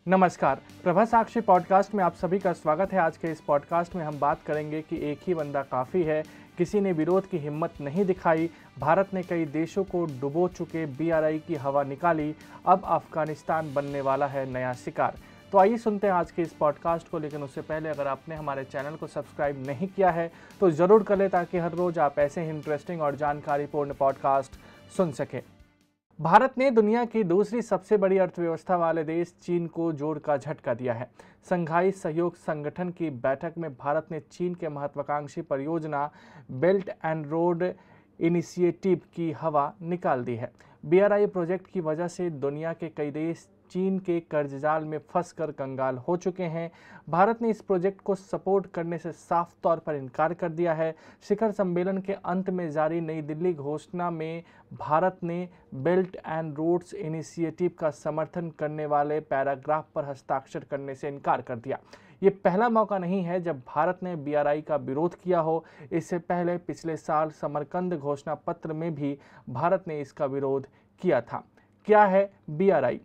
नमस्कार, प्रभा साक्षी पॉडकास्ट में आप सभी का स्वागत है। आज के इस पॉडकास्ट में हम बात करेंगे कि एक ही बंदा काफ़ी है, किसी ने विरोध की हिम्मत नहीं दिखाई, भारत ने कई देशों को डुबो चुके BRI की हवा निकाली, अब अफगानिस्तान बनने वाला है नया शिकार। तो आइए सुनते हैं आज के इस पॉडकास्ट को, लेकिन उससे पहले अगर आपने हमारे चैनल को सब्सक्राइब नहीं किया है तो ज़रूर कर लें ताकि हर रोज़ आप ऐसे ही इंटरेस्टिंग और जानकारीपूर्ण पॉडकास्ट सुन सकें। भारत ने दुनिया की दूसरी सबसे बड़ी अर्थव्यवस्था वाले देश चीन को जोर का झटका दिया है। शंघाई सहयोग संगठन की बैठक में भारत ने चीन के महत्वाकांक्षी परियोजना बेल्ट एंड रोड इनिशिएटिव की हवा निकाल दी है। BRI प्रोजेक्ट की वजह से दुनिया के कई देश चीन के कर्जजाल में फंसकर कंगाल हो चुके हैं। भारत ने इस प्रोजेक्ट को सपोर्ट करने से साफ तौर पर इनकार कर दिया है। शिखर सम्मेलन के अंत में जारी नई दिल्ली घोषणा में भारत ने बेल्ट एंड रोड्स इनिशिएटिव का समर्थन करने वाले पैराग्राफ पर हस्ताक्षर करने से इनकार कर दिया। ये पहला मौका नहीं है जब भारत ने BRI का विरोध किया हो। इससे पहले पिछले साल समरकंद घोषणा पत्र में भी भारत ने इसका विरोध किया था। क्या है BRI?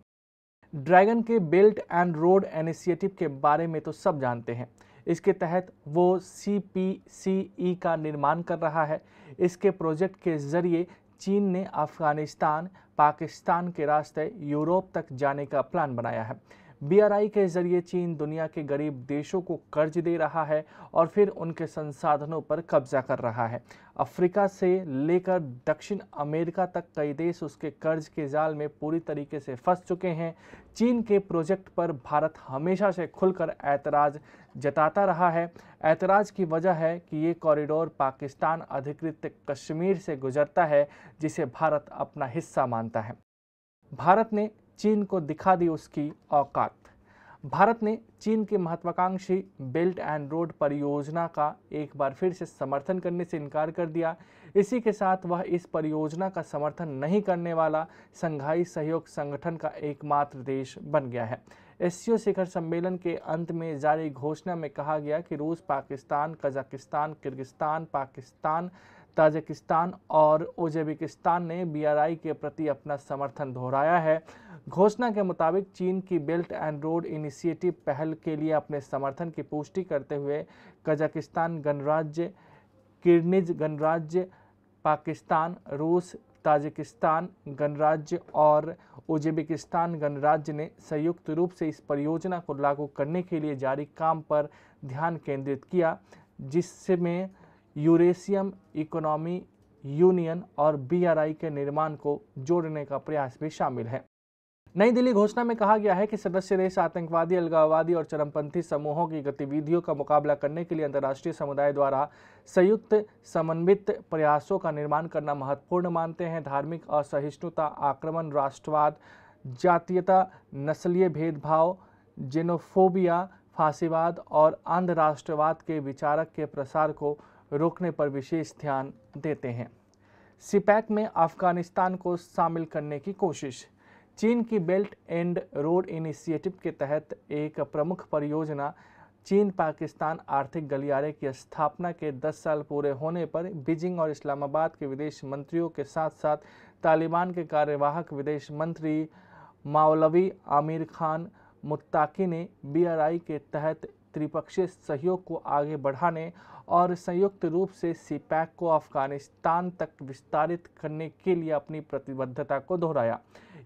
ड्रैगन के बेल्ट एंड रोड इनिशिएटिव के बारे में तो सब जानते हैं। इसके तहत वो CPCE का निर्माण कर रहा है। इसके प्रोजेक्ट के जरिए चीन ने अफगानिस्तान, पाकिस्तान के रास्ते यूरोप तक जाने का प्लान बनाया है। BRI के जरिए चीन दुनिया के गरीब देशों को कर्ज दे रहा है और फिर उनके संसाधनों पर कब्जा कर रहा है। अफ्रीका से लेकर दक्षिण अमेरिका तक कई देश उसके कर्ज के जाल में पूरी तरीके से फंस चुके हैं। चीन के प्रोजेक्ट पर भारत हमेशा से खुलकर ऐतराज़ जताता रहा है। ऐतराज़ की वजह है कि ये कॉरिडोर पाकिस्तान अधिकृत कश्मीर से गुजरता है, जिसे भारत अपना हिस्सा मानता है। भारत ने चीन को दिखा दी उसकी औकात। भारत ने चीन की महत्वाकांक्षी बेल्ट एंड रोड परियोजना का एक बार फिर से समर्थन करने से इनकार कर दिया। इसी के साथ वह इस परियोजना का समर्थन नहीं करने वाला शंघाई सहयोग संगठन का एकमात्र देश बन गया है। SCO शिखर सम्मेलन के अंत में जारी घोषणा में कहा गया कि रूस, Pakistan, Kazakhstan, Kyrgyzstan, Pakistan, Tajikistan और उज़्बेकिस्तान ने BRI के प्रति अपना समर्थन दोहराया है। घोषणा के मुताबिक चीन की बेल्ट एंड रोड इनिशिएटिव पहल के लिए अपने समर्थन की पुष्टि करते हुए कजाकिस्तान गणराज्य, किर्गिज गणराज्य, पाकिस्तान, रूस, ताजिकिस्तान गणराज्य और उज़्बेकिस्तान गणराज्य ने संयुक्त रूप से इस परियोजना को लागू करने के लिए जारी काम पर ध्यान केंद्रित किया, जिसमें यूरेशियन इकोनॉमी यूनियन और BRI के निर्माण को जोड़ने का प्रयास भी शामिल है। नई दिल्ली घोषणा में कहा गया है कि सदस्य देश आतंकवादी, अलगाववादी और चरमपंथी समूहों की गतिविधियों का मुकाबला करने के लिए अंतर्राष्ट्रीय समुदाय द्वारा संयुक्त समन्वित प्रयासों का निर्माण करना महत्वपूर्ण मानते हैं। धार्मिक असहिष्णुता, आक्रमण, राष्ट्रवाद, जातीयता, नस्लीय भेदभाव, जेनोफोबिया, फांसीवाद और अंध राष्ट्रवाद के विचारक के प्रसार को रोकने पर विशेष ध्यान देते हैं। CPEC में अफगानिस्तान को शामिल करने की कोशिश। चीन की बेल्ट एंड रोड इनिशिएटिव के तहत एक प्रमुख परियोजना चीन पाकिस्तान आर्थिक गलियारे की स्थापना के 10 साल पूरे होने पर बीजिंग और इस्लामाबाद के विदेश मंत्रियों के साथ साथ तालिबान के कार्यवाहक विदेश मंत्री मौलवी आमिर खान मुत्ताकी ने BRI के तहत त्रिपक्षीय सहयोग को आगे बढ़ाने और संयुक्त रूप से CPEC को अफगानिस्तान तक विस्तारित करने के लिए अपनी प्रतिबद्धता को दोहराया।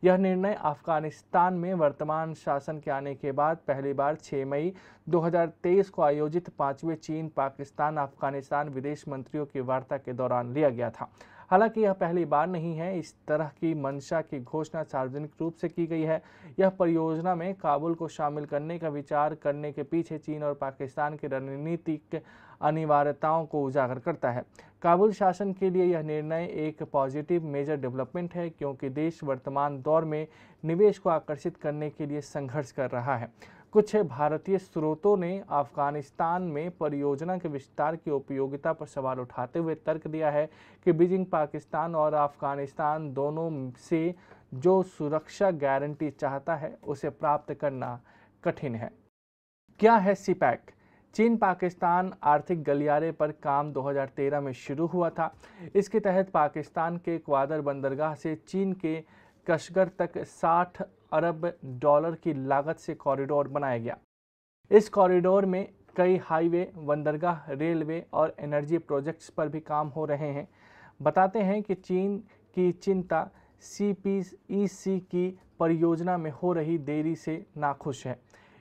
यह निर्णय अफगानिस्तान में वर्तमान शासन के आने के बाद पहली बार 6 मई 2023 को आयोजित 5वें चीन पाकिस्तान अफगानिस्तान विदेश मंत्रियों की वार्ता के दौरान लिया गया था। हालांकि यह पहली बार नहीं है इस तरह की मंशा की घोषणा सार्वजनिक रूप से की गई है। यह परियोजना में काबुल को शामिल करने का विचार करने के पीछे चीन और पाकिस्तान की रणनीतिक अनिवार्यताओं को उजागर करता है। काबुल शासन के लिए यह निर्णय एक पॉजिटिव मेजर डेवलपमेंट है, क्योंकि देश वर्तमान दौर में निवेश को आकर्षित करने के लिए संघर्ष कर रहा है। कुछ भारतीय स्रोतों ने अफगानिस्तान में परियोजना के विस्तार की उपयोगिता पर सवाल उठाते हुए तर्क दिया है कि बीजिंग पाकिस्तान और अफगानिस्तान दोनों से जो सुरक्षा गारंटी चाहता है उसे प्राप्त करना कठिन है। क्या है CPEC? चीन पाकिस्तान आर्थिक गलियारे पर काम 2013 में शुरू हुआ था। इसके तहत पाकिस्तान के ग्वादर बंदरगाह से चीन के कशगर तक 60 अरब डॉलर की लागत से कॉरिडोर बनाया गया। इस कॉरिडोर में कई हाईवे, बंदरगाह, रेलवे और एनर्जी प्रोजेक्ट्स पर भी काम हो रहे हैं। बताते हैं कि चीन की चिंता CPEC की परियोजना में हो रही देरी से नाखुश है।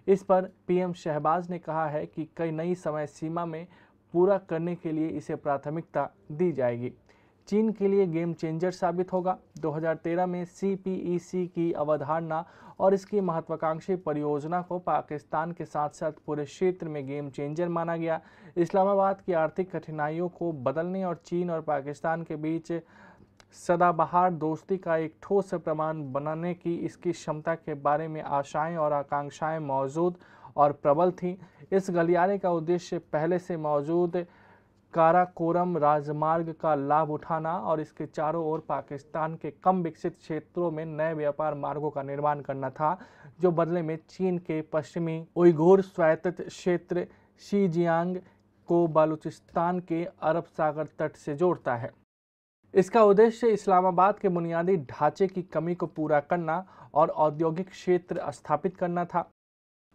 इस पर पीएम शहबाज ने कहा है कि कई नई समय सीमा में पूरा करने के लिए इसे प्राथमिकता दी जाएगी। चीन के लिए गेम चेंजर साबित होगा। 2013 में CPEC की अवधारणा और इसकी महत्वाकांक्षी परियोजना को पाकिस्तान के साथ साथ पूरे क्षेत्र में गेम चेंजर माना गया। इस्लामाबाद की आर्थिक कठिनाइयों को बदलने और चीन और पाकिस्तान के बीच सदाबहार दोस्ती का एक ठोस प्रमाण बनाने की इसकी क्षमता के बारे में आशाएं और आकांक्षाएं मौजूद और प्रबल थीं। इस गलियारे का उद्देश्य पहले से मौजूद काराकोरम राजमार्ग का लाभ उठाना और इसके चारों ओर पाकिस्तान के कम विकसित क्षेत्रों में नए व्यापार मार्गों का निर्माण करना था, जो बदले में चीन के पश्चिमी उइघुर स्वायत्त क्षेत्र शिजियांग को बलूचिस्तान के अरब सागर तट से जोड़ता है। इसका उद्देश्य इस्लामाबाद के बुनियादी ढांचे की कमी को पूरा करना और औद्योगिक क्षेत्र स्थापित करना था।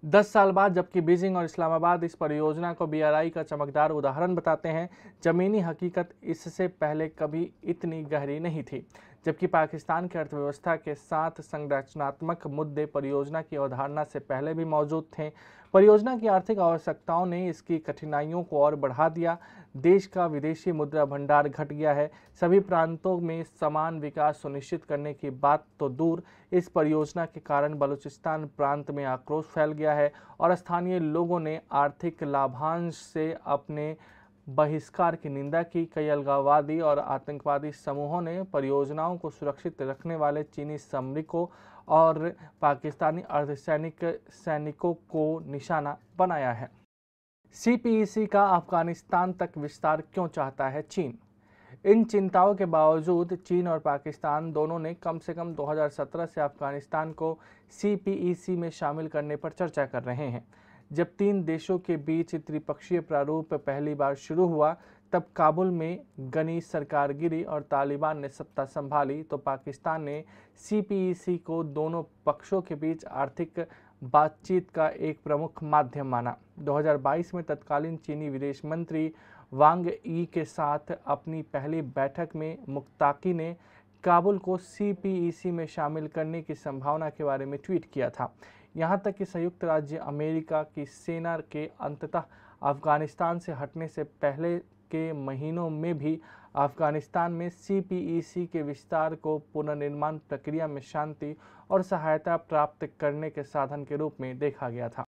10 साल बाद जबकि बीजिंग और इस्लामाबाद इस परियोजना को BRI का चमकदार उदाहरण बताते हैं, जमीनी हकीकत इससे पहले कभी इतनी गहरी नहीं थी। जबकि पाकिस्तान की अर्थव्यवस्था के साथ संरचनात्मक मुद्दे परियोजना की अवधारणा से पहले भी मौजूद थे। परियोजना की आर्थिक आवश्यकताओं ने इसकी कठिनाइयों को और बढ़ा दिया। देश का विदेशी मुद्रा भंडार घट गया है। सभी प्रांतों में समान विकास सुनिश्चित करने की बात तो दूर, इस परियोजना के कारण बलूचिस्तान प्रांत में आक्रोश फैल गया है और स्थानीय लोगों ने आर्थिक लाभांश से अपने बहिष्कार की निंदा की। कई अलगाववादी और आतंकवादी समूहों ने परियोजनाओं को सुरक्षित रखने वाले चीनी सामरिकों और पाकिस्तानी अर्धसैनिक सैनिकों को निशाना बनाया है। CPEC का अफगानिस्तान तक विस्तार क्यों चाहता है चीन? इन चिंताओं के बावजूद चीन और पाकिस्तान दोनों ने कम से कम 2017 से अफगानिस्तान को CPEC में शामिल करने पर चर्चा कर रहे हैं। जब तीन देशों के बीच त्रिपक्षीय प्रारूप पहली बार शुरू हुआ, तब काबुल में गनी सरकार गिरी और तालिबान ने सत्ता संभाली, तो पाकिस्तान ने CPEC को दोनों पक्षों के बीच आर्थिक बातचीत का एक प्रमुख माध्यम माना। 2022 में तत्कालीन चीनी विदेश मंत्री वांग यी के साथ अपनी पहली बैठक में मुक्ताकी ने काबुल को CPEC में शामिल करने की संभावना के बारे में ट्वीट किया था। यहाँ तक कि संयुक्त राज्य अमेरिका की सेना के अंततः अफगानिस्तान से हटने से पहले के महीनों में भी अफगानिस्तान में CPEC के विस्तार को पुनर्निर्माण प्रक्रिया में शांति और सहायता प्राप्त करने के साधन के रूप में देखा गया था।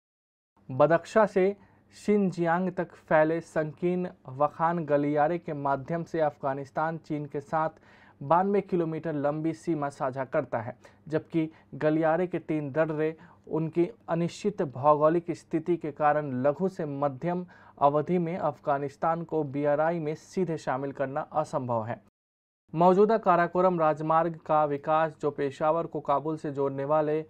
बदख्शा से शिनजियांग तक फैले संकीर्ण वखान गलियारे के माध्यम से अफगानिस्तान चीन के साथ 92 किलोमीटर लंबी सीमा साझा करता है, जबकि गलियारे के 3 दर्रे उनकी अनिश्चित भौगोलिक स्थिति के कारण लघु से मध्यम अवधि में अफगानिस्तान को BRI में सीधे शामिल करना असंभव है। मौजूदा काराकोरम राजमार्ग का विकास, जो पेशावर को काबुल से जोड़ने वाले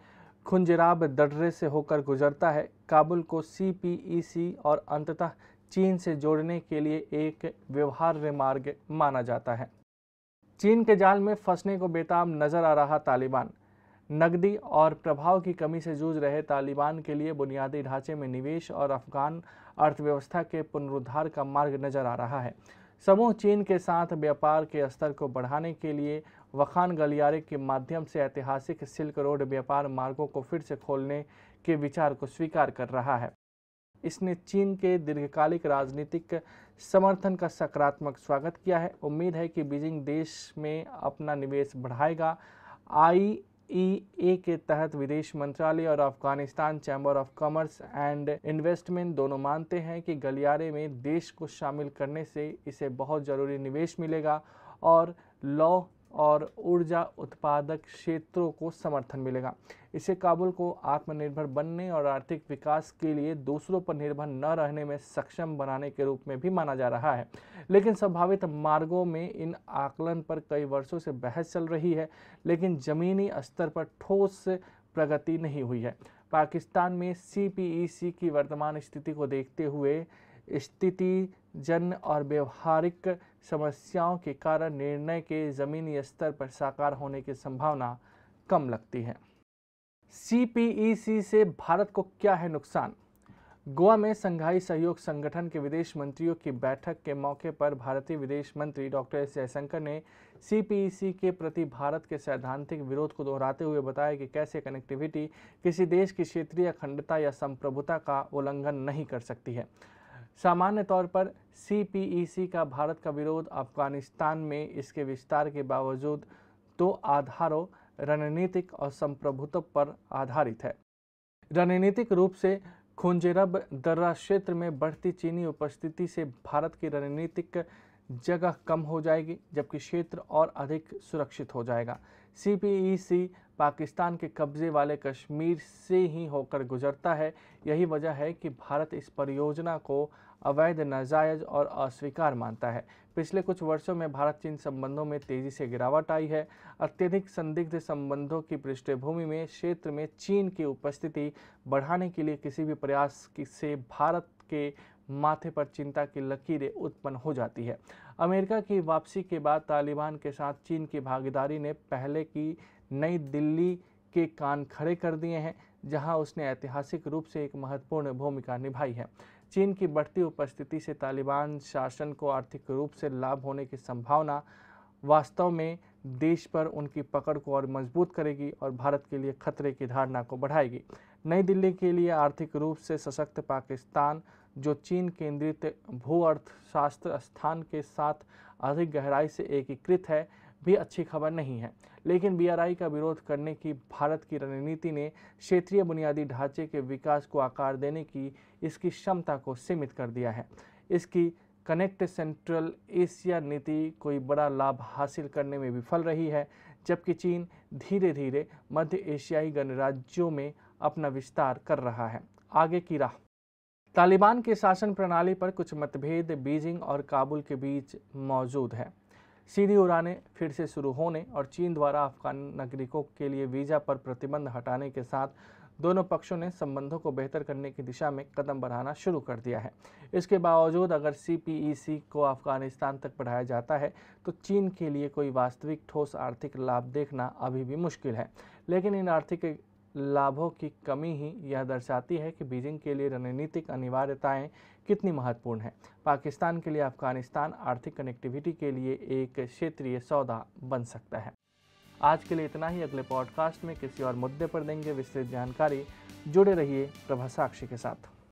खुंजराब दर्रे से होकर गुजरता है, काबुल को CPEC और अंततः चीन से जोड़ने के लिए एक व्यवहार्य मार्ग माना जाता है। चीन के जाल में फंसने को बेताब नजर आ रहा तालिबान। नकदी और प्रभाव की कमी से जूझ रहे तालिबान के लिए बुनियादी ढांचे में निवेश और अफगान अर्थव्यवस्था के पुनरुद्धार का मार्ग नजर आ रहा है। समूह चीन के साथ व्यापार के स्तर को बढ़ाने के लिए वखान गलियारे के माध्यम से ऐतिहासिक सिल्क रोड व्यापार मार्गों को फिर से खोलने के विचार को स्वीकार कर रहा है। इसने चीन के दीर्घकालिक राजनीतिक समर्थन का सकारात्मक स्वागत किया है। उम्मीद है कि बीजिंग देश में अपना निवेश बढ़ाएगा। IEA के तहत विदेश मंत्रालय और Afghanistan chamber of commerce and investment दोनों मानते हैं कि गलियारे में देश को शामिल करने से इसे बहुत जरूरी निवेश मिलेगा और लौह और ऊर्जा उत्पादक क्षेत्रों को समर्थन मिलेगा। इसे काबुल को आत्मनिर्भर बनने और आर्थिक विकास के लिए दूसरों पर निर्भर न रहने में सक्षम बनाने के रूप में भी माना जा रहा है। लेकिन संभावित मार्गों में इन आकलन पर कई वर्षों से बहस चल रही है, लेकिन जमीनी स्तर पर ठोस प्रगति नहीं हुई है। पाकिस्तान में CPEC की वर्तमान स्थिति को देखते हुए स्थिति जन और व्यवहारिक समस्याओं के कारण निर्णय के जमीनी स्तर पर साकार होने की संभावना कम लगती है। CPEC से भारत को क्या है नुकसान? गोवा में संघाई सहयोग संगठन के विदेश मंत्रियों की बैठक के मौके पर भारतीय विदेश मंत्री डॉक्टर एस जयशंकर ने CPEC के प्रति भारत के सैद्धांतिक विरोध को दोहराते हुए बताया कि कैसे कनेक्टिविटी किसी देश की क्षेत्रीय अखंडता या संप्रभुता का उल्लंघन नहीं कर सकती है। सामान्य तौर पर CPEC का भारत का विरोध अफगानिस्तान में इसके विस्तार के बावजूद दो आधारों रणनीतिक और संप्रभुत्व पर आधारित है। रणनीतिक रूप से खुंजेरब दर्रा क्षेत्र में बढ़ती चीनी उपस्थिति से भारत की रणनीतिक जगह कम हो जाएगी, जबकि क्षेत्र और अधिक सुरक्षित हो जाएगा। CPEC पाकिस्तान के कब्जे वाले कश्मीर से ही होकर गुजरता है। यही वजह है कि भारत इस परियोजना को अवैध, नाजायज और अस्वीकार मानता है। पिछले कुछ वर्षों में भारत चीन संबंधों में तेजी से गिरावट आई है। अत्यधिक संदिग्ध संबंधों की पृष्ठभूमि में क्षेत्र में चीन की उपस्थिति बढ़ाने के लिए किसी भी प्रयास से भारत के माथे पर चिंता की लकीरें उत्पन्न हो जाती है। अमेरिका की वापसी के बाद तालिबान के साथ चीन की भागीदारी ने पहले की नई दिल्ली के कान खड़े कर दिए हैं, जहां उसने ऐतिहासिक रूप से एक महत्वपूर्ण भूमिका निभाई है। चीन की बढ़ती उपस्थिति से तालिबान शासन को आर्थिक रूप से लाभ होने की संभावना वास्तव में देश पर उनकी पकड़ को और मजबूत करेगी और भारत के लिए खतरे की धारणा को बढ़ाएगी। नई दिल्ली के लिए आर्थिक रूप से सशक्त पाकिस्तान, जो चीन केंद्रित भू अर्थशास्त्र स्थान के साथ अधिक गहराई से एकीकृत है, भी अच्छी खबर नहीं है। लेकिन BRI का विरोध करने की भारत की रणनीति ने क्षेत्रीय बुनियादी ढांचे के विकास को आकार देने की इसकी क्षमता को सीमित कर दिया है। इसकी कनेक्ट सेंट्रल एशिया नीति कोई बड़ा लाभ हासिल करने में विफल रही है, जबकि चीन धीरे धीरे मध्य एशियाई गणराज्यों में अपना विस्तार कर रहा है। आगे की राह। तालिबान के शासन प्रणाली पर कुछ मतभेद बीजिंग और काबुल के बीच मौजूद है। सीधी उड़ानें फिर से शुरू होने और चीन द्वारा अफगान नागरिकों के लिए वीज़ा पर प्रतिबंध हटाने के साथ दोनों पक्षों ने संबंधों को बेहतर करने की दिशा में कदम बढ़ाना शुरू कर दिया है। इसके बावजूद अगर CPEC को अफगानिस्तान तक बढ़ाया जाता है तो चीन के लिए कोई वास्तविक ठोस आर्थिक लाभ देखना अभी भी मुश्किल है। लेकिन इन आर्थिक लाभों की कमी ही यह दर्शाती है कि बीजिंग के लिए रणनीतिक अनिवार्यताएं कितनी महत्वपूर्ण हैं। पाकिस्तान के लिए अफगानिस्तान आर्थिक कनेक्टिविटी के लिए एक क्षेत्रीय सौदा बन सकता है। आज के लिए इतना ही। अगले पॉडकास्ट में किसी और मुद्दे पर देंगे विस्तृत जानकारी। जुड़े रहिए प्रभा साक्षी के साथ।